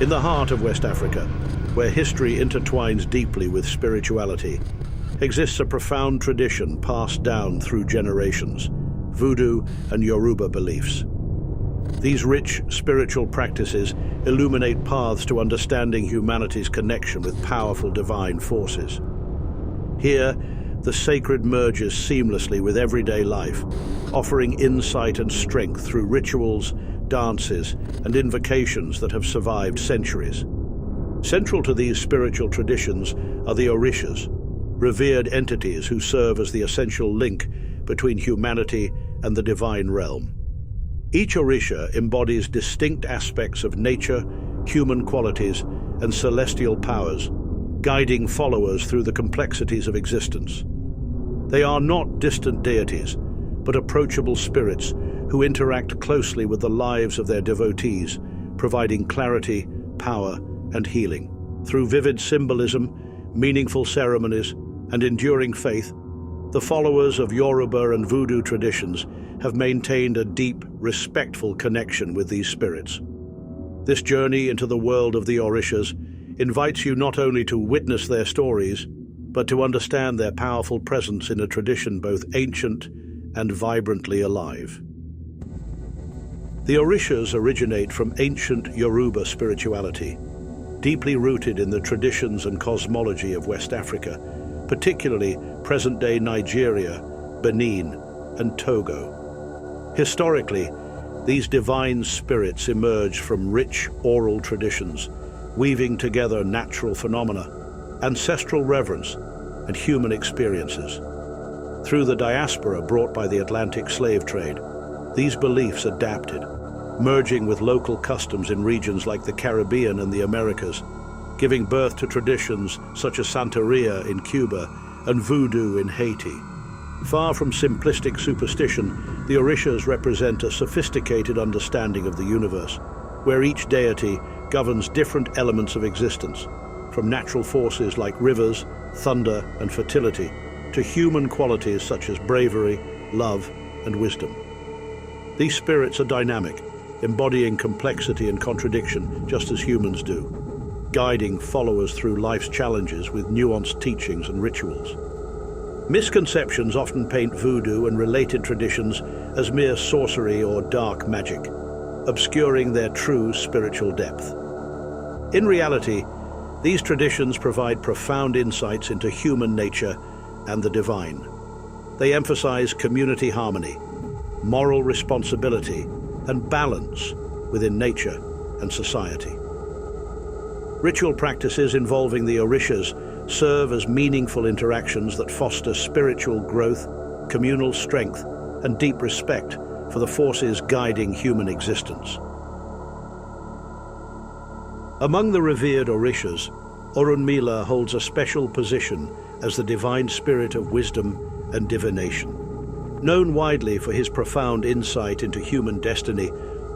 In the heart of West Africa, where history intertwines deeply with spirituality, exists a profound tradition passed down through generations, Voodoo and Yoruba beliefs. These rich spiritual practices illuminate paths to understanding humanity's connection with powerful divine forces. Here, the sacred merges seamlessly with everyday life, offering insight and strength through rituals, dances, and invocations that have survived centuries. Central to these spiritual traditions are the Orishas, revered entities who serve as the essential link between humanity and the divine realm. Each Orisha embodies distinct aspects of nature, human qualities, and celestial powers, guiding followers through the complexities of existence. They are not distant deities, but approachable spirits who interact closely with the lives of their devotees, providing clarity, power, and healing. Through vivid symbolism, meaningful ceremonies, and enduring faith, the followers of Yoruba and Voodoo traditions have maintained a deep, respectful connection with these spirits. This journey into the world of the Orishas invites you not only to witness their stories, but to understand their powerful presence in a tradition both ancient and vibrantly alive. The Orishas originate from ancient Yoruba spirituality, deeply rooted in the traditions and cosmology of West Africa, particularly present-day Nigeria, Benin, and Togo. Historically, these divine spirits emerged from rich oral traditions, weaving together natural phenomena, ancestral reverence, and human experiences. Through the diaspora brought by the Atlantic slave trade, these beliefs adapted, merging with local customs in regions like the Caribbean and the Americas, giving birth to traditions such as Santería in Cuba and Voodoo in Haiti. Far from simplistic superstition, the Orishas represent a sophisticated understanding of the universe, where each deity governs different elements of existence, from natural forces like rivers, thunder, and fertility, to human qualities such as bravery, love, and wisdom. These spirits are dynamic, embodying complexity and contradiction just as humans do, guiding followers through life's challenges with nuanced teachings and rituals. Misconceptions often paint Voodoo and related traditions as mere sorcery or dark magic, obscuring their true spiritual depth. In reality, these traditions provide profound insights into human nature and the divine. They emphasize community harmony, moral responsibility, and balance within nature and society. Ritual practices involving the Orishas serve as meaningful interactions that foster spiritual growth, communal strength, and deep respect for the forces guiding human existence. Among the revered Orishas, Orunmila holds a special position as the divine spirit of wisdom and divination. Known widely for his profound insight into human destiny,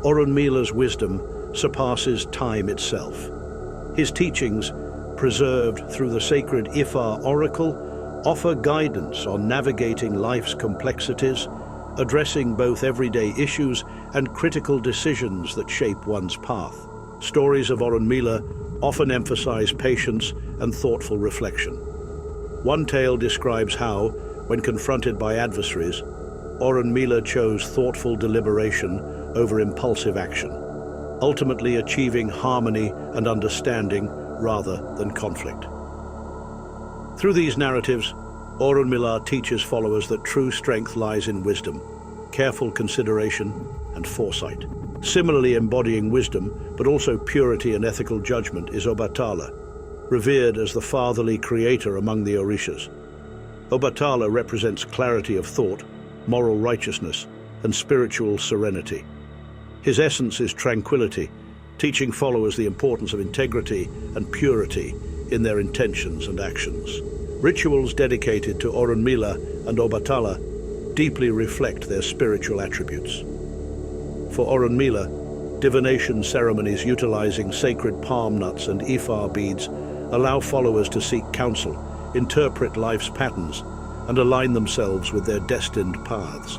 Orunmila's wisdom surpasses time itself. His teachings, preserved through the sacred Ifa oracle, offer guidance on navigating life's complexities, addressing both everyday issues and critical decisions that shape one's path. Stories of Orunmila often emphasize patience and thoughtful reflection. One tale describes how, when confronted by adversaries, Orunmila chose thoughtful deliberation over impulsive action, ultimately achieving harmony and understanding rather than conflict. Through these narratives, Orunmila teaches followers that true strength lies in wisdom, careful consideration, and foresight. Similarly embodying wisdom, but also purity and ethical judgment, is Obatala, revered as the fatherly creator among the Orishas. Obatala represents clarity of thought, moral righteousness, and spiritual serenity. His essence is tranquility, teaching followers the importance of integrity and purity in their intentions and actions. Rituals dedicated to Orunmila and Obatala deeply reflect their spiritual attributes. For Orunmila, divination ceremonies utilizing sacred palm nuts and Ifa beads allow followers to seek counsel, interpret life's patterns, and align themselves with their destined paths.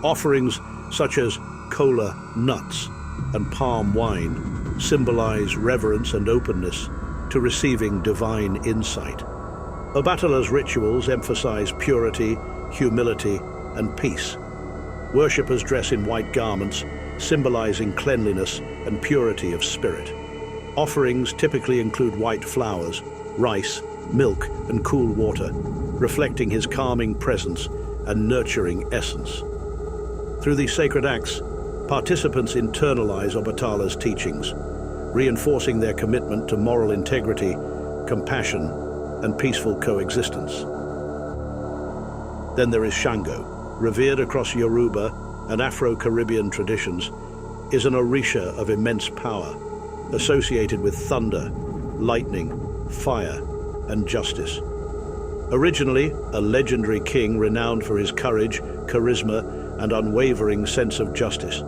Offerings such as kola nuts and palm wine symbolize reverence and openness to receiving divine insight. Obatala's rituals emphasize purity, humility, and peace. Worshippers dress in white garments, symbolizing cleanliness and purity of spirit. Offerings typically include white flowers, rice, milk, and cool water, reflecting his calming presence and nurturing essence. Through these sacred acts, participants internalize Obatala's teachings, reinforcing their commitment to moral integrity, compassion, and peaceful coexistence. Then there is Shango, revered across Yoruba and Afro-Caribbean traditions, is an Orisha of immense power, associated with thunder, lightning, fire, and justice. Originally a legendary king renowned for his courage, charisma, and unwavering sense of justice,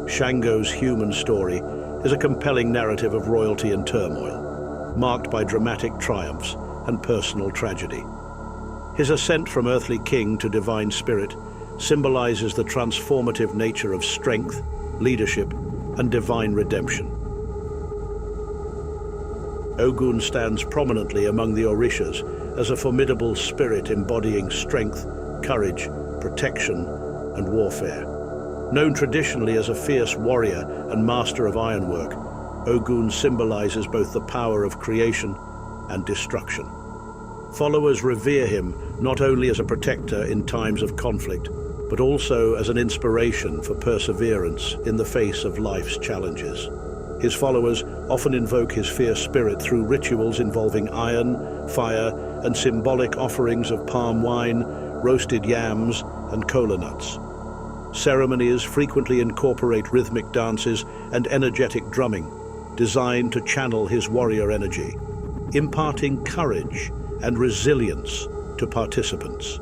Shango's human story is a compelling narrative of royalty and turmoil, marked by dramatic triumphs and personal tragedy. His ascent from earthly king to divine spirit symbolizes the transformative nature of strength, leadership, and divine redemption. Ogun stands prominently among the Orishas as a formidable spirit embodying strength, courage, protection, and warfare. Known traditionally as a fierce warrior and master of ironwork, Ogun symbolizes both the power of creation and destruction. Followers revere him not only as a protector in times of conflict, but also as an inspiration for perseverance in the face of life's challenges. His followers often invoke his fierce spirit through rituals involving iron, fire, and symbolic offerings of palm wine, roasted yams, and kola nuts. Ceremonies frequently incorporate rhythmic dances and energetic drumming, designed to channel his warrior energy, imparting courage and resilience to participants.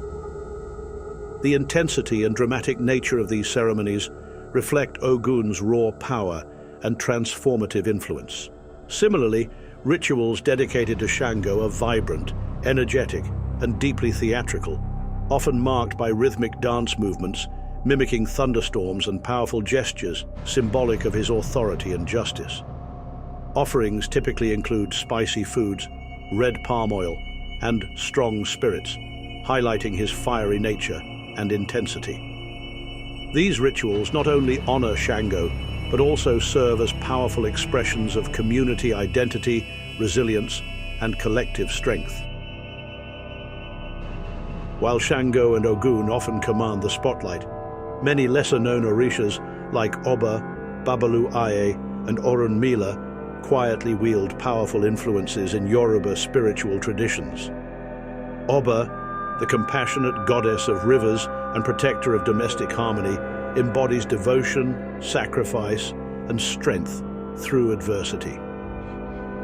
The intensity and dramatic nature of these ceremonies reflect Ogun's raw power and transformative influence. Similarly, rituals dedicated to Shango are vibrant, energetic, and deeply theatrical, often marked by rhythmic dance movements, mimicking thunderstorms and powerful gestures symbolic of his authority and justice. Offerings typically include spicy foods, red palm oil, and strong spirits, highlighting his fiery nature and intensity. These rituals not only honor Shango, but also serve as powerful expressions of community identity, resilience, and collective strength. While Shango and Ogun often command the spotlight, many lesser-known Orishas like Oba, Babalu Aye, and Orunmila quietly wield powerful influences in Yoruba spiritual traditions. Oba, the compassionate goddess of rivers and protector of domestic harmony, embodies devotion, sacrifice, and strength through adversity.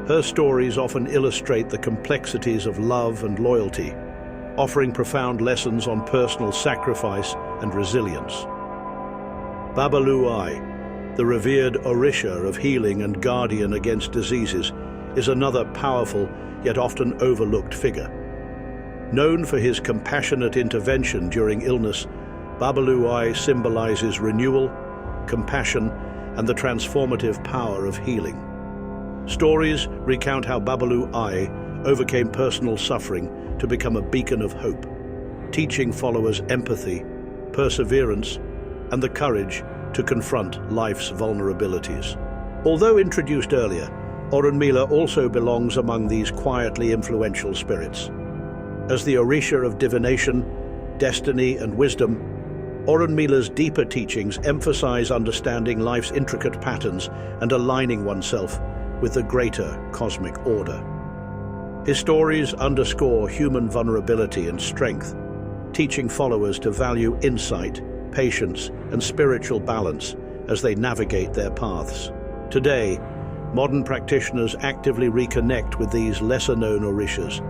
Her stories often illustrate the complexities of love and loyalty, offering profound lessons on personal sacrifice and resilience. Babalu Aye, the revered Orisha of healing and guardian against diseases, is another powerful yet often overlooked figure. Known for his compassionate intervention during illness, Babalu Aye symbolizes renewal, compassion, and the transformative power of healing. Stories recount how Babalu Aye overcame personal suffering to become a beacon of hope, teaching followers empathy, perseverance, and the courage to confront life's vulnerabilities. Although introduced earlier, Orunmila also belongs among these quietly influential spirits. As the Orisha of divination, destiny, and wisdom, Orunmila's deeper teachings emphasize understanding life's intricate patterns and aligning oneself with the greater cosmic order. His stories underscore human vulnerability and strength, teaching followers to value insight, patience, and spiritual balance as they navigate their paths. Today, modern practitioners actively reconnect with these lesser-known Orishas,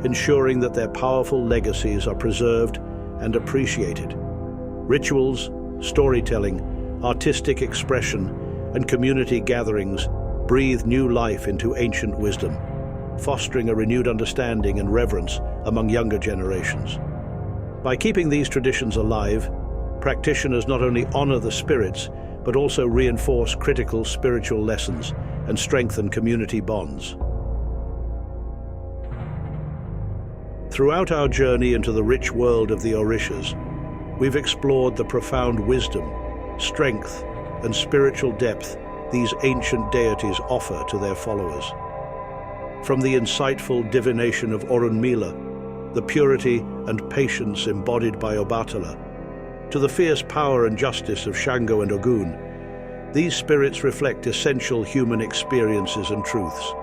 ensuring that their powerful legacies are preserved and appreciated. Rituals, storytelling, artistic expression, and community gatherings breathe new life into ancient wisdom, fostering a renewed understanding and reverence among younger generations. By keeping these traditions alive, practitioners not only honor the spirits, but also reinforce critical spiritual lessons, and strengthen community bonds. Throughout our journey into the rich world of the Orishas, we've explored the profound wisdom, strength, and spiritual depth these ancient deities offer to their followers. From the insightful divination of Orunmila, the purity and patience embodied by Obatala, to the fierce power and justice of Shango and Ogun, these spirits reflect essential human experiences and truths.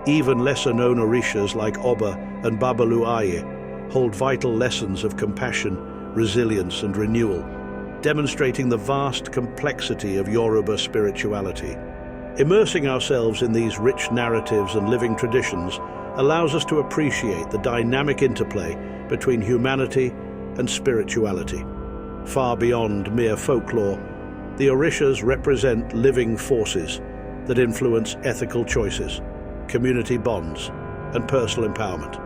Even lesser-known Orishas like Oba and Babalu Aye hold vital lessons of compassion, resilience, and renewal, demonstrating the vast complexity of Yoruba spirituality. Immersing ourselves in these rich narratives and living traditions allows us to appreciate the dynamic interplay between humanity and spirituality. Far beyond mere folklore, the Orishas represent living forces that influence ethical choices, community bonds, and personal empowerment.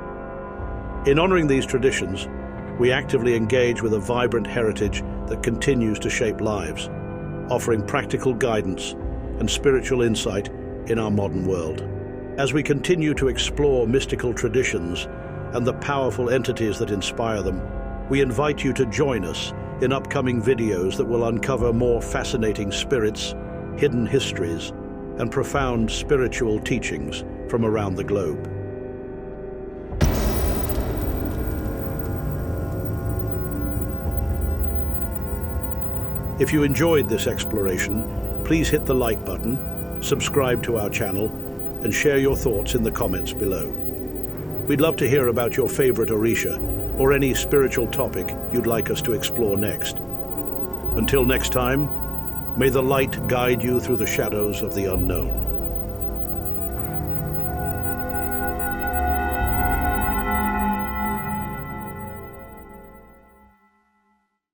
In honoring these traditions, we actively engage with a vibrant heritage that continues to shape lives, offering practical guidance and spiritual insight in our modern world. As we continue to explore mystical traditions and the powerful entities that inspire them, we invite you to join us in upcoming videos that will uncover more fascinating spirits, hidden histories, and profound spiritual teachings from around the globe. If you enjoyed this exploration, please hit the like button, subscribe to our channel, and share your thoughts in the comments below. We'd love to hear about your favorite Orisha or any spiritual topic you'd like us to explore next. Until next time, may the light guide you through the shadows of the unknown.